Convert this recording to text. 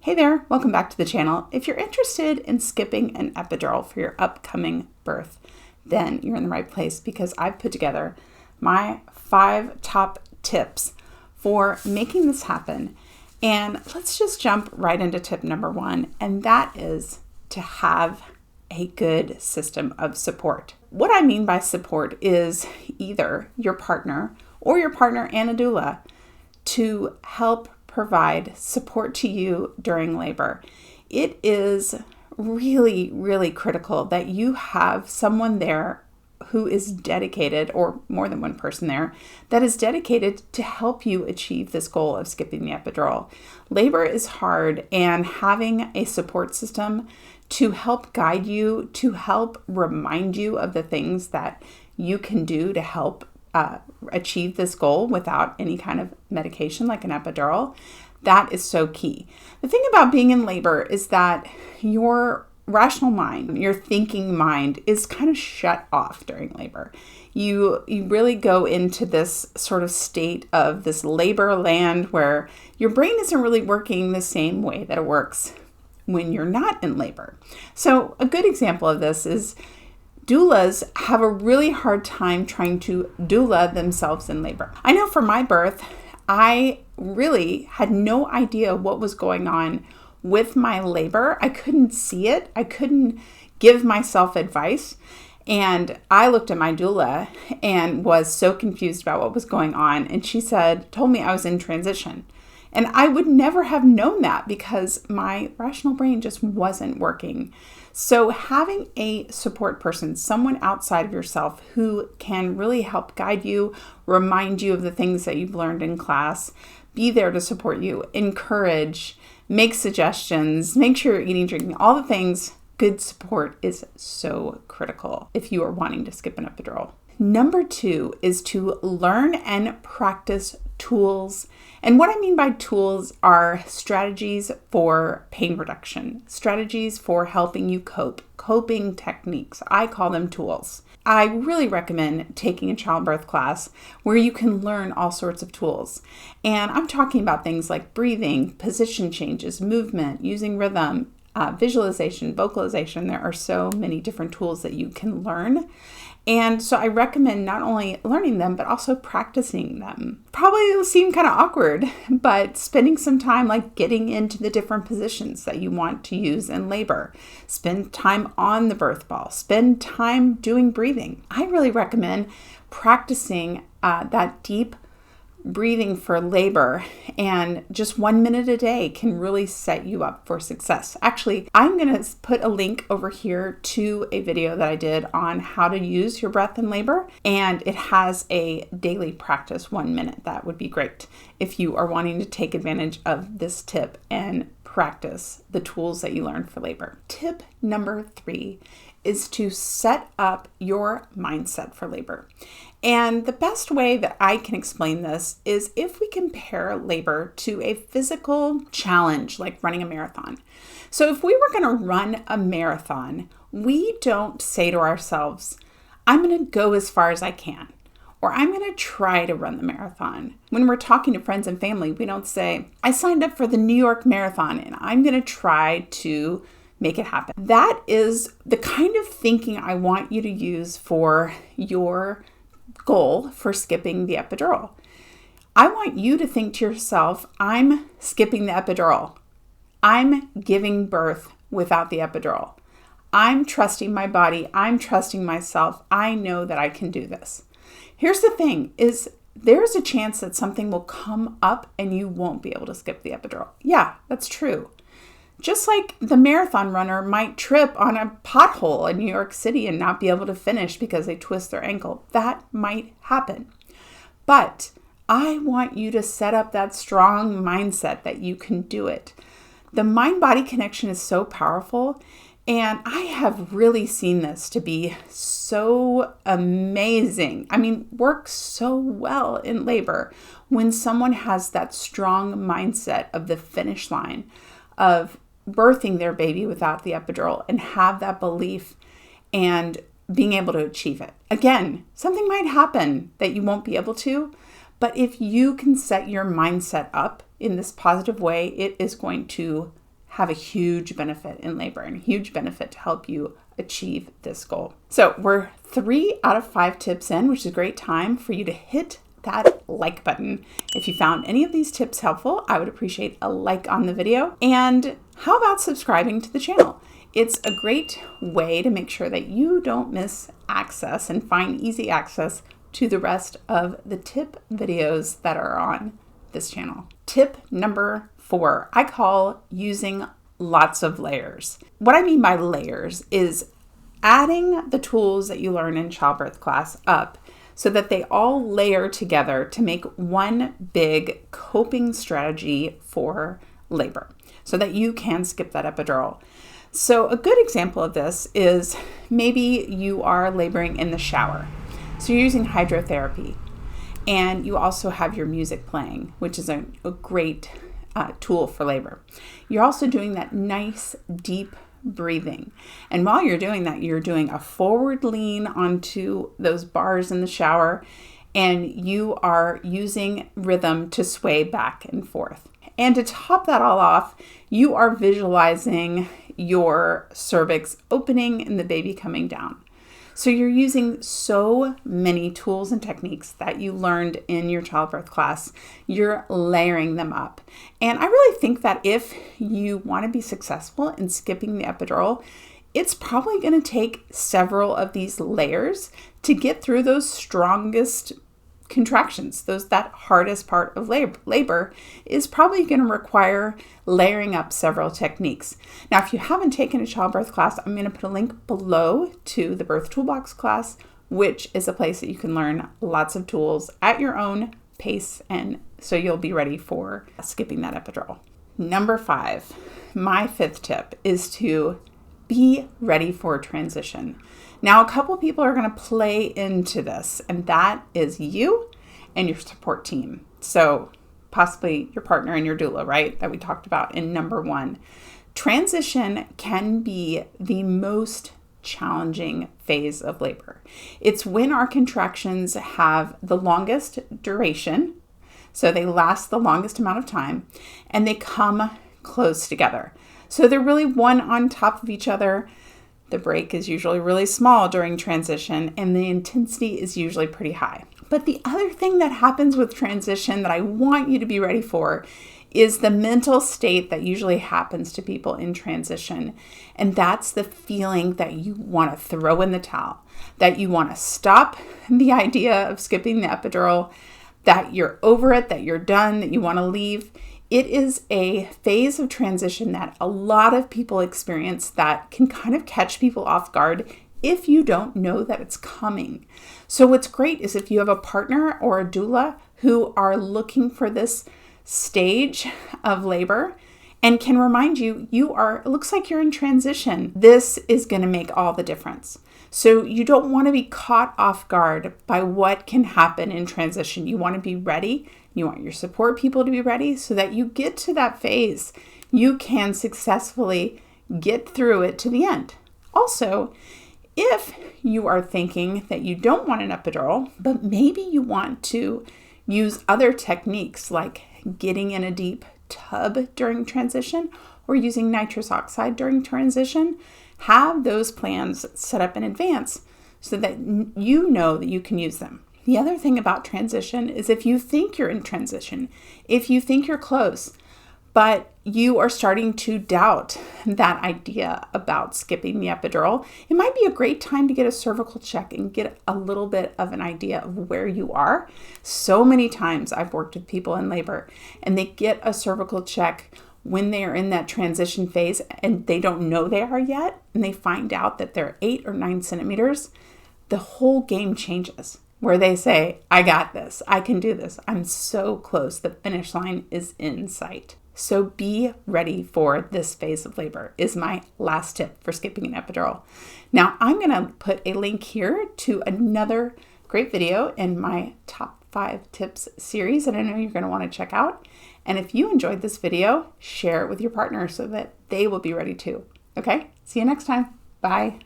Hey there, welcome back to the channel. If you're interested in skipping an epidural for your upcoming birth, then you're in the right place because I've put together my 5 top tips for making this happen. And let's just jump right into tip number 1, and that is to have a good system of support. What I mean by support is either your partner or your partner and a doula to help provide support to you during labor. It is really, really critical that you have someone there who is dedicated, or more than one person there, that is dedicated to help you achieve this goal of skipping the epidural. Labor is hard, and having a support system to help guide you, to help remind you of the things that you can do to help achieve this goal without any kind of medication like an epidural, that is so key. The thing about being in labor is that your rational mind, your thinking mind is kind of shut off during labor. You really go into this sort of state of this labor land where your brain isn't really working the same way that it works when you're not in labor. So a good example of this is doulas have a really hard time trying to doula themselves in labor. I know for my birth, I really had no idea what was going on with my labor. I couldn't see it. I couldn't give myself advice. And I looked at my doula and was so confused about what was going on. And she told me I was in transition. And I would never have known that because my rational brain just wasn't working. So having a support person, someone outside of yourself who can really help guide you, remind you of the things that you've learned in class, be there to support you, encourage, make suggestions, make sure you're eating, drinking, all the things. Good support is so critical if you are wanting to skip an epidural. Number 2 is to learn and practice tools. And what I mean by tools are strategies for pain reduction, strategies for helping you cope, coping techniques. I call them tools. I really recommend taking a childbirth class where you can learn all sorts of tools. And I'm talking about things like breathing, position changes, movement, using rhythm, visualization, vocalization. There are so many different tools that you can learn. And so I recommend not only learning them, but also practicing them. Probably it'll seem kind of awkward, but spending some time like getting into the different positions that you want to use in labor. Spend time on the birth ball. Spend time doing breathing. I really recommend practicing that deep breathing for labor, and just 1 minute a day can really set you up for success. Actually, I'm going to put a link over here to a video that I did on how to use your breath in labor, and it has a daily practice 1 minute. That would be great if you are wanting to take advantage of this tip and practice the tools that you learned for labor. Tip number 3 is to set up your mindset for labor. And the best way that I can explain this is if we compare labor to a physical challenge like running a marathon. So if we were going to run a marathon, we don't say to ourselves, I'm going to go as far as I can, or I'm going to try to run the marathon. When we're talking to friends and family, we don't say, I signed up for the New York Marathon and I'm going to try to make it happen. That is the kind of thinking I want you to use for your goal for skipping the epidural. I want you to think to yourself, I'm skipping the epidural. I'm giving birth without the epidural. I'm trusting my body. I'm trusting myself. I know that I can do this. Here's the thing is there's a chance that something will come up and you won't be able to skip the epidural. Yeah, that's true. Just like the marathon runner might trip on a pothole in New York City and not be able to finish because they twist their ankle. That might happen. But I want you to set up that strong mindset that you can do it. The mind-body connection is so powerful, and I have really seen this to be so amazing. I mean, works so well in labor when someone has that strong mindset of the finish line, of birthing their baby without the epidural, and have that belief and being able to achieve it. Again, something might happen that you won't be able to, but if you can set your mindset up in this positive way, it is going to have a huge benefit in labor and a huge benefit to help you achieve this goal. So we're 3 out of 5 tips in, which is a great time for you to hit that like button. If you found any of these tips helpful, I would appreciate a like on the video. And how about subscribing to the channel? It's a great way to make sure that you don't miss access and find easy access to the rest of the tip videos that are on this channel. Tip number 4, I call using lots of layers. What I mean by layers is adding the tools that you learn in childbirth class up so that they all layer together to make one big coping strategy for labor so that you can skip that epidural. So a good example of this is maybe you are laboring in the shower. So you're using hydrotherapy and you also have your music playing, which is a great tool for labor. You're also doing that nice deep breathing. And while you're doing that, you're doing a forward lean onto those bars in the shower, and you are using rhythm to sway back and forth. And to top that all off, you are visualizing your cervix opening and the baby coming down. So you're using so many tools and techniques that you learned in your childbirth class. You're layering them up. And I really think that if you want to be successful in skipping the epidural, it's probably going to take several of these layers to get through those strongest contractions. That hardest part of labor is probably going to require layering up several techniques. Now, if you haven't taken a childbirth class, I'm going to put a link below to the Birth Toolbox class, which is a place that you can learn lots of tools at your own pace, and so you'll be ready for skipping that epidural. Number 5, my 5th tip is to be ready for transition. Now, a couple people are going to play into this, and that is you and your support team. So possibly your partner and your doula, right? That we talked about in number 1. Transition can be the most challenging phase of labor. It's when our contractions have the longest duration, so they last the longest amount of time, and they come close together. So they're really one on top of each other. The break is usually really small during transition, and the intensity is usually pretty high. But the other thing that happens with transition that I want you to be ready for is the mental state that usually happens to people in transition. And that's the feeling that you want to throw in the towel, that you want to stop the idea of skipping the epidural, that you're over it, that you're done, that you want to leave. It is a phase of transition that a lot of people experience that can kind of catch people off guard if you don't know that it's coming. So what's great is if you have a partner or a doula who are looking for this stage of labor and can remind you, it looks like you're in transition. This is going to make all the difference. So you don't want to be caught off guard by what can happen in transition. You want to be ready. You want your support people to be ready so that you get to that phase. You can successfully get through it to the end. Also, if you are thinking that you don't want an epidural, but maybe you want to use other techniques like getting in a deep tub during transition or using nitrous oxide during transition, have those plans set up in advance so that you know that you can use them. The other thing about transition is if you think you're in transition, if you think you're close, but you are starting to doubt that idea about skipping the epidural, it might be a great time to get a cervical check and get a little bit of an idea of where you are. So many times I've worked with people in labor and they get a cervical check when they are in that transition phase and they don't know they are yet, and they find out that they're 8 or 9 centimeters, the whole game changes. Where they say, I got this, I can do this, I'm so close, the finish line is in sight. So be ready for this phase of labor is my last tip for skipping an epidural. Now I'm gonna put a link here to another great video in my top 5 tips series that I know you're gonna wanna check out. And if you enjoyed this video, share it with your partner so that they will be ready too. Okay, see you next time, bye.